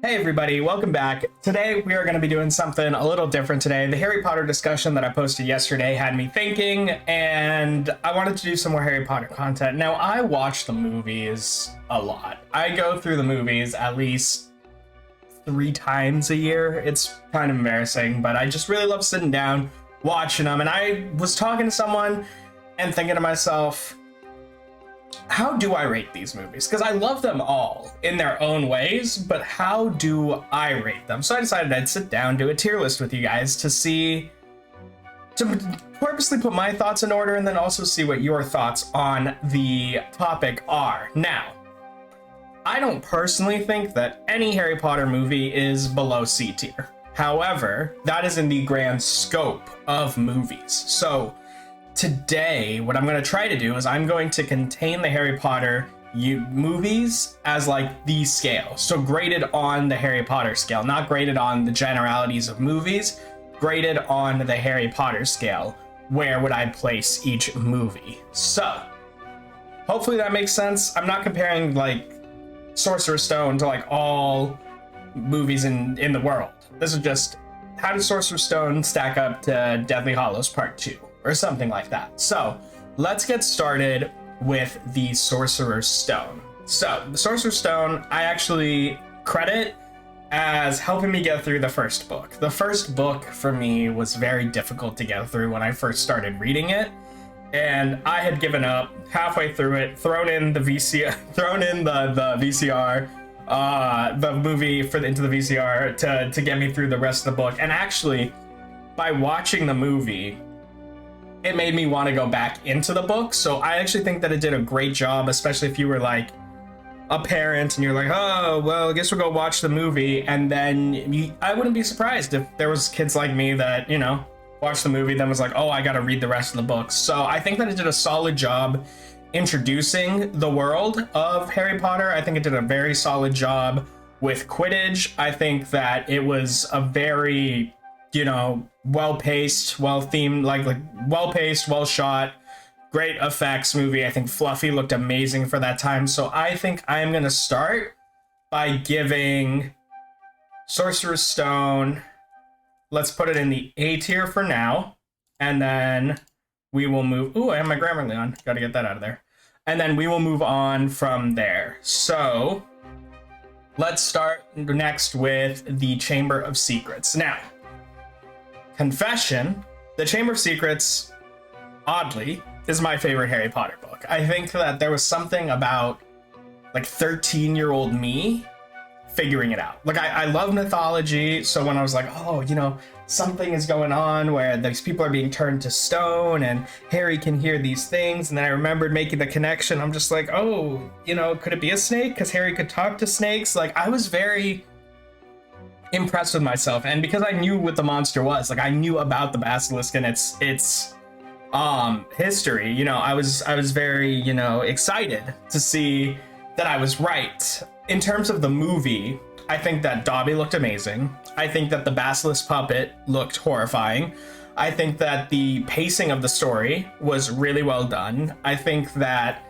Hey everybody, welcome back. Today we are going to be doing something a little different today. The Harry Potter discussion that I posted yesterday had me thinking, and I wanted to do some more Harry Potter content. Now, I watch the movies a lot. I go through the movies at least 3 times a year. It's kind of embarrassing, but I just really love sitting down, watching them. And I was talking to someone and thinking to myself, how do I rate these movies? Because I love them all in their own ways, but how do I rate them? So I decided I'd sit down, do a tier list with you guys to purposely put my thoughts in order and then also see what your thoughts on the topic are. Now, I don't personally think that any Harry Potter movie is below C tier. However, that is in the grand scope of movies. So today, what I'm going to try to do is I'm going to contain the Harry Potter movies as like the scale. So graded on the Harry Potter scale, not graded on the generalities of movies, graded on the Harry Potter scale. Where would I place each movie? So hopefully that makes sense. I'm not comparing like Sorcerer's Stone to like all movies in the world. This is just how does Sorcerer's Stone stack up to Deathly Hallows Part 2? Or something like that. So let's get started with the Sorcerer's Stone. So the Sorcerer's Stone, I actually credit as helping me get through the first book. The first book for me was very difficult to get through when I first started reading it. And I had given up halfway through it, thrown in the VCR, the movie into the VCR to get me through the rest of the book. And actually, by watching the movie, it made me want to go back into the book. So I actually think that it did a great job, especially if you were like a parent and you're like, oh, well, I guess we'll go watch the movie. And then I wouldn't be surprised if there was kids like me that, watched the movie, then was like, oh, I got to read the rest of the books. So I think that it did a solid job introducing the world of Harry Potter. I think it did a very solid job with Quidditch. I think that it was a very well-paced, well-themed, like well-paced, well-shot, great effects movie. I think Fluffy looked amazing for that time. So I think I'm going to start by giving Sorcerer's Stone, let's put it in the A tier for now. And then we will move... Ooh, I have my Grammarly on. Got to get that out of there. And then we will move on from there. So let's start next with the Chamber of Secrets. Now, confession, The Chamber of Secrets, oddly, is my favorite Harry Potter book. I think that there was something about like 13-year-old me figuring it out. Like I love mythology, so when I was like, oh, something is going on where these people are being turned to stone and Harry can hear these things, and then I remembered making the connection. I'm just like, oh, could it be a snake? Because Harry could talk to snakes. Like I was very impressed with myself, and because I knew what the monster was, like I knew about the basilisk and its history, I was very excited to see that I was right. In terms of the movie, I think that Dobby looked amazing. I think that the basilisk puppet looked horrifying. I think that the pacing of the story was really well done. I think that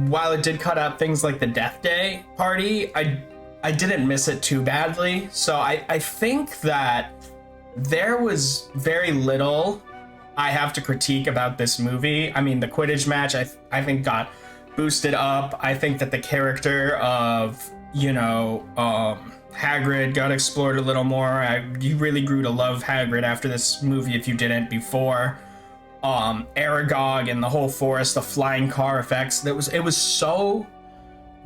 while it did cut out things like the Death Day party, I didn't miss it too badly. So I think that there was very little I have to critique about this movie. I mean, the Quidditch match, I think got boosted up. I think that the character of, Hagrid got explored a little more. You really grew to love Hagrid after this movie if you didn't before. Aragog and the whole forest, the flying car effects, it was so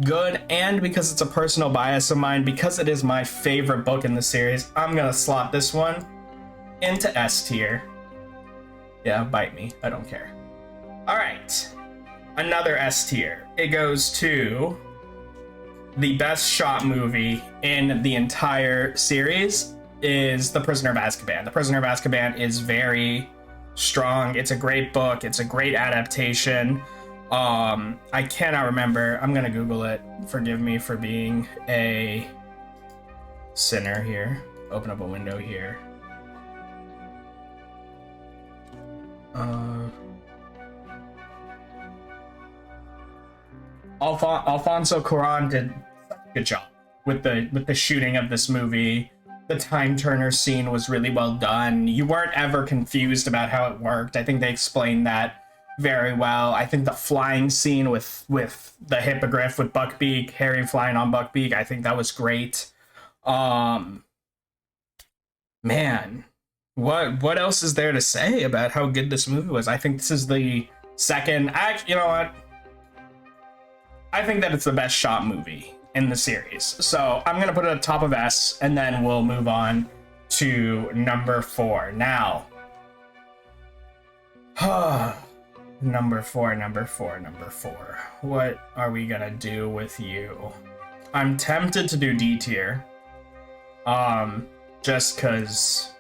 good. And because it's a personal bias of mine, because it is my favorite book in the series, I'm gonna slot this one into S tier. Yeah, bite me, I don't care. All right, another S tier. It goes to the best shot movie in the entire series is The Prisoner of Azkaban. The Prisoner of Azkaban is very strong. It's a great book. It's a great adaptation. I cannot remember. I'm gonna Google it. Forgive me for being a sinner here. Open up a window here. Alfonso Cuarón did such a good job with the shooting of this movie. The time turner scene was really well done. You weren't ever confused about how it worked. I think they explained that very well. I think the flying scene with the hippogriff with Buckbeak, Harry flying on Buckbeak, I think that was great. Man, what else is there to say about how good this movie was? I think this is the second. Actually, you know what? I think that it's the best shot movie in the series. So I'm gonna put it at top of S, and then we'll move on to number 4. Now, number four. What are we gonna do with you? I'm tempted to do D tier. Just cause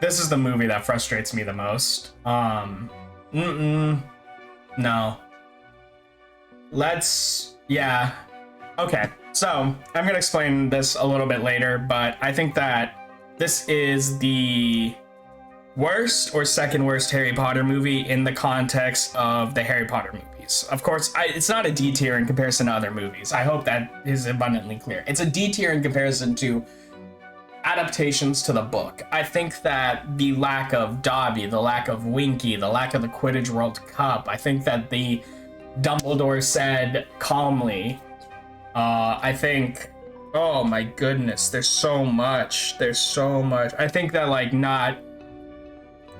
this is the movie that frustrates me the most. No. Yeah. Okay, so I'm gonna explain this a little bit later, but I think that this is the worst or second worst Harry Potter movie in the context of the Harry Potter movies. Of course, it's not a D tier in comparison to other movies. I hope that is abundantly clear. It's a D tier in comparison to adaptations to the book. I think that the lack of Dobby, the lack of Winky, the lack of the Quidditch World Cup, I think that the Dumbledore said calmly, I think, oh my goodness, there's so much. I think that, like,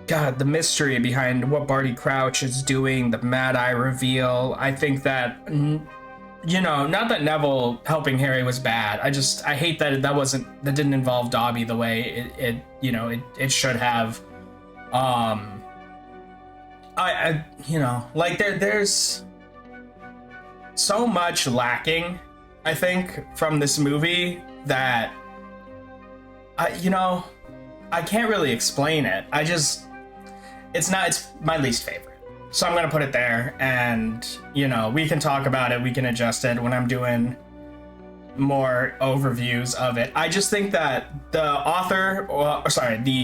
God, the mystery behind what Barty Crouch is doing, the Mad Eye reveal, I think that, you know, not that Neville helping Harry was bad. I hate that that didn't involve Dobby the way it should have. There's so much lacking, I think, from this movie that I can't really explain it. It's my least favorite. So I'm gonna put it there, and we can talk about it, we can adjust it when I'm doing more overviews of it. I just think that the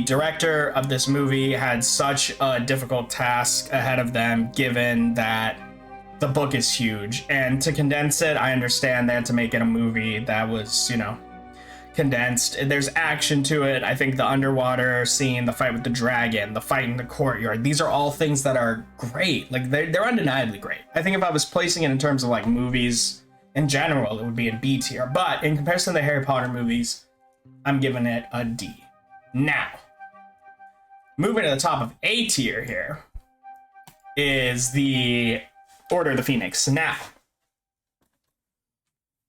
director of this movie had such a difficult task ahead of them, given that the book is huge, and to condense it, I understand they had to make it a movie that was, condensed. There's action to it. I think the underwater scene, the fight with the dragon, the fight in the courtyard, these are all things that are great. Like, they're undeniably great. I think if I was placing it in terms of like movies in general, it would be in B tier, but in comparison to the Harry Potter movies, I'm giving it a D. Now, moving to the top of A tier here is the Order of the Phoenix. Now,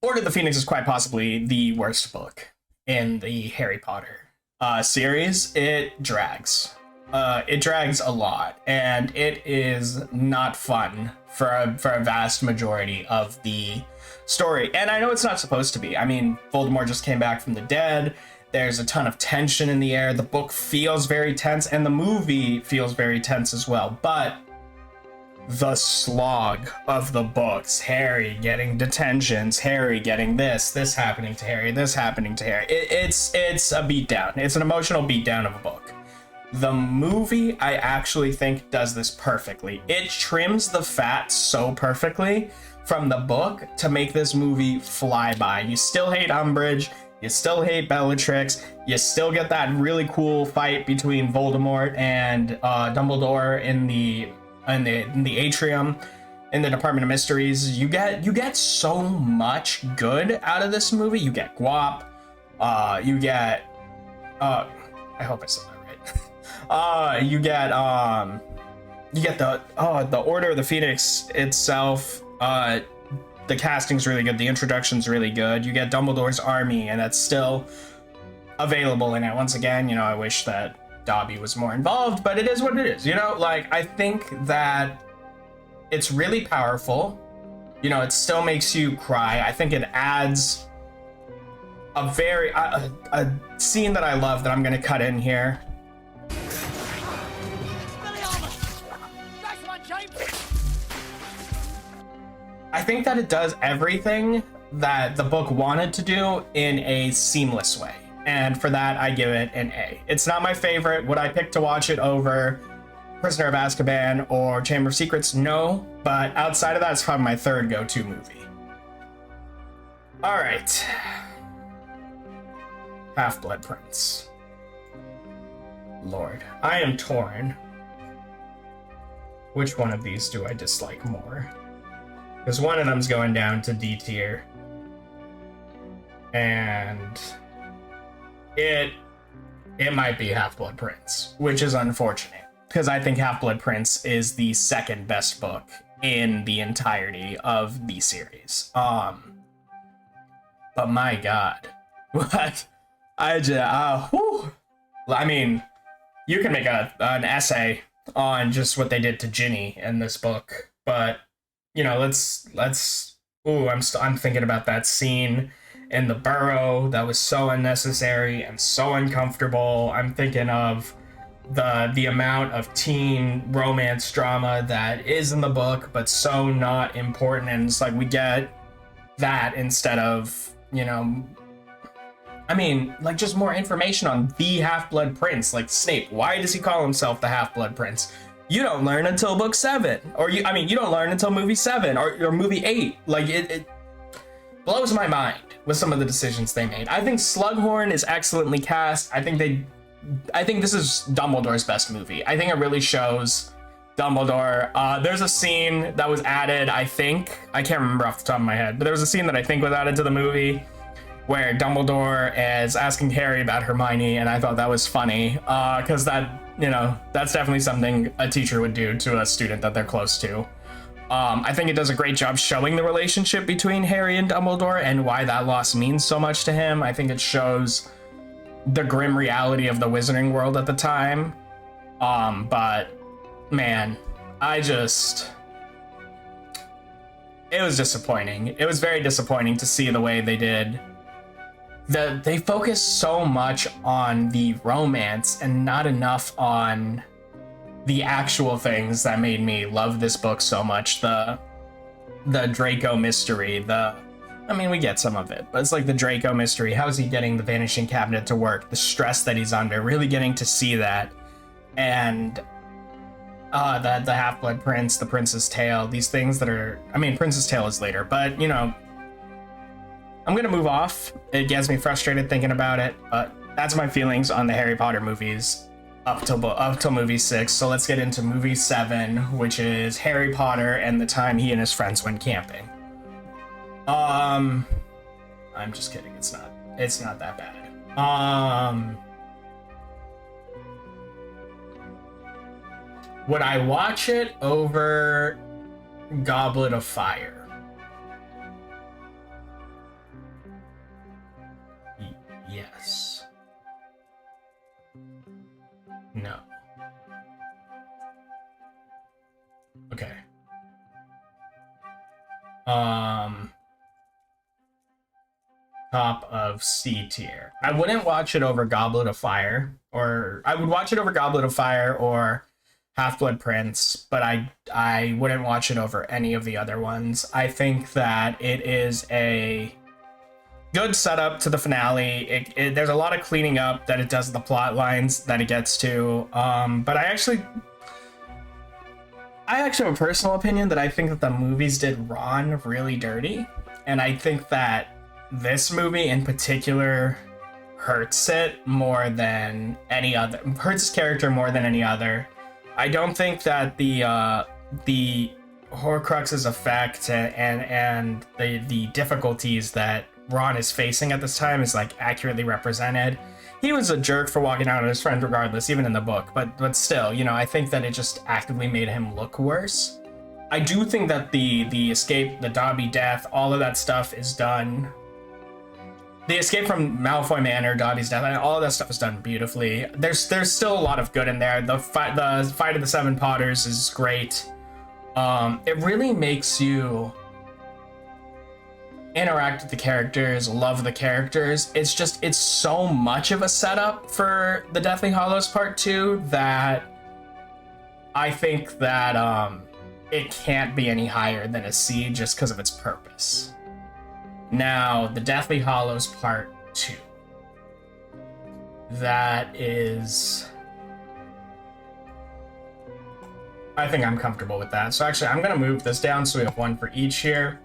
Order of the Phoenix is quite possibly the worst book in the Harry Potter series. It drags. It drags a lot, and it is not fun for a vast majority of the story. And I know it's not supposed to be. I mean, Voldemort just came back from the dead. There's a ton of tension in the air. The book feels very tense, and the movie feels very tense as well. But the slog of the books, Harry getting detentions, Harry getting this happening to Harry, this happening to Harry. It's a beatdown. It's an emotional beatdown of a book. The movie, I actually think, does this perfectly. It trims the fat so perfectly from the book to make this movie fly by. You still hate Umbridge, you still hate Bellatrix, you still get that really cool fight between Voldemort and Dumbledore in the atrium, in the Department of Mysteries. You get so much good out of this movie. You get Guap. You get I hope I said that right. You get the Order of the Phoenix itself. The casting's really good. The introduction's really good. You get Dumbledore's army, and that's still available in it. Once again, I wish that Dobby was more involved, but it is what it is. I think that it's really powerful. It still makes you cry. I think it adds a scene that I love that I'm gonna cut in here. I think that it does everything that the book wanted to do in a seamless way. And for that, I give it an A. It's not my favorite. Would I pick to watch it over Prisoner of Azkaban or Chamber of Secrets? No. But outside of that, it's probably my third go-to movie. All right. Half-Blood Prince. Lord, I am torn. Which one of these do I dislike more? Because one of them's going down to D tier. And it might be Half-Blood Prince, which is unfortunate. Because I think Half-Blood Prince is the second best book in the entirety of the series. But my God. What? I mean, you can make an essay on just what they did to Ginny in this book, but you know, I'm thinking about that scene in the burrow that was so unnecessary and so uncomfortable. I'm thinking of the amount of teen romance drama that is in the book, but so not important, and it's like we get that instead of, you know, I mean, like, just more information on the Half-Blood Prince. Like, Snape, why does he call himself the Half-Blood Prince? You don't learn until book 7. Or, you don't learn until movie 7 or movie 8. Like, it blows my mind with some of the decisions they made. I think Slughorn is excellently cast. I think this is Dumbledore's best movie. I think it really shows Dumbledore. There's a scene that was added, I think. I can't remember off the top of my head, but there was a scene that I think was added to the movie where Dumbledore is asking Harry about Hermione, and I thought that was funny, because that's definitely something a teacher would do to a student that they're close to. I think it does a great job showing the relationship between Harry and Dumbledore and why that loss means so much to him. I think it shows the grim reality of the wizarding world at the time. But man, it was disappointing. It was very disappointing to see the way they did. They focus so much on the romance and not enough on the actual things that made me love this book so much. The Draco mystery, we get some of it, but it's like the Draco mystery. How's he getting the Vanishing Cabinet to work? The stress that he's under, really getting to see that. And the Half-Blood Prince, the Prince's Tale, these things that are, Prince's Tale is later, but you know, I'm gonna move off. It gets me frustrated thinking about it, but that's my feelings on the Harry Potter movies up till movie 6. So let's get into movie 7, which is Harry Potter and the time he and his friends went camping. I'm just kidding. It's not that bad. Would I watch it over Goblet of Fire? Yes. No. Okay. Top of C tier. I wouldn't watch it over Goblet of Fire, or I would watch it over Goblet of Fire or Half-Blood Prince, but I wouldn't watch it over any of the other ones. I think that it is a good setup to the finale. There's a lot of cleaning up that it does the plot lines that it gets to. But I actually have a personal opinion that I think that the movies did Ron really dirty, and I think that this movie in particular hurts it more than any other. Hurts his character more than any other. I don't think that the Horcrux's effect and the difficulties that Ron is facing at this time is like accurately represented. He was a jerk for walking out on his friend regardless, even in the book, but still, you know, I think that it just actively made him look worse. I do think that the escape, the Dobby death, all of that stuff is done. The escape from Malfoy Manor, Dobby's death, all of that stuff is done beautifully. There's still a lot of good in there. The fight of the Seven Potters is great. It really makes you interact with the characters, love the characters. It's so much of a setup for the Deathly Hallows Part 2 that I think that it can't be any higher than a C just because of its purpose. Now, the Deathly Hallows Part 2. That is... I think I'm comfortable with that. So actually, I'm going to move this down so we have one for each here.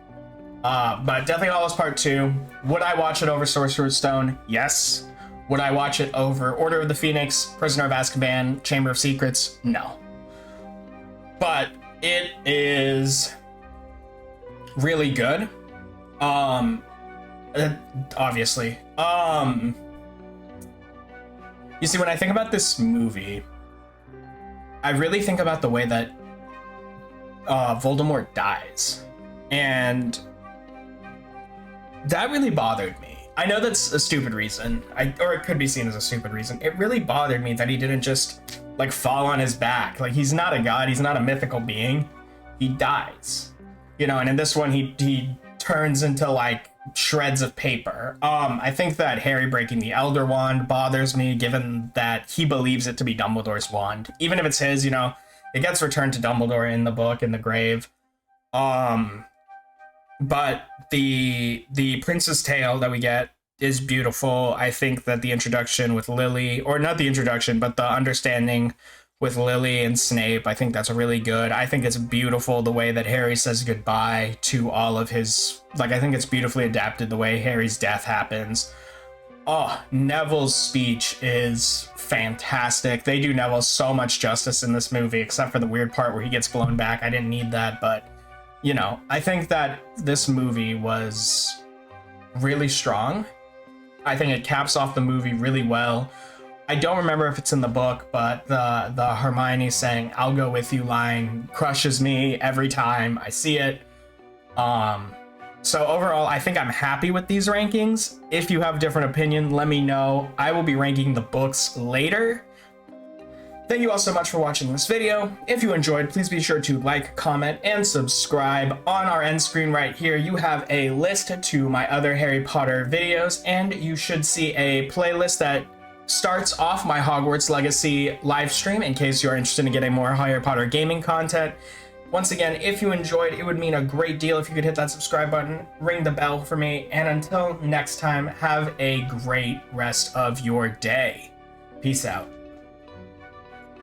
But Deathly Hallows Part 2. Would I watch it over Sorcerer's Stone? Yes. Would I watch it over Order of the Phoenix, Prisoner of Azkaban, Chamber of Secrets? No. But it is really good. Obviously. You see, when I think about this movie, I really think about the way that Voldemort dies. And that really bothered me. I know that's a stupid reason, or it could be seen as a stupid reason. It really bothered me that he didn't just, like, fall on his back. Like, he's not a god, he's not a mythical being. He dies. You know, and in this one, he turns into, like, shreds of paper. I think that Harry breaking the Elder Wand bothers me, given that he believes it to be Dumbledore's wand. Even if it's his, you know, it gets returned to Dumbledore in the book, in the grave. But the Prince's Tale that we get is beautiful. I think that the introduction with Lily, or not the introduction, but the understanding with Lily and Snape, I think that's really good. I think it's beautiful the way that Harry says goodbye to all of his, like, I think it's beautifully adapted the way Harry's death happens. Oh, Neville's speech is fantastic. They do Neville so much justice in this movie, except for the weird part where he gets blown back. I didn't need that, but, you know, I think that this movie was really strong. I think it caps off the movie really well. I don't remember if it's in the book, but the Hermione saying "I'll go with you" line crushes me every time I see it. So overall, I think I'm happy with these rankings. If you have a different opinion, let me know. I will be ranking the books later. Thank you all so much for watching this video. If you enjoyed, please be sure to like, comment, and subscribe. On our end screen right here, you have a list to my other Harry Potter videos, and you should see a playlist that starts off my Hogwarts Legacy live stream in case you're interested in getting more Harry Potter gaming content. Once again, if you enjoyed, it would mean a great deal if you could hit that subscribe button, ring the bell for me, and until next time, have a great rest of your day. Peace out.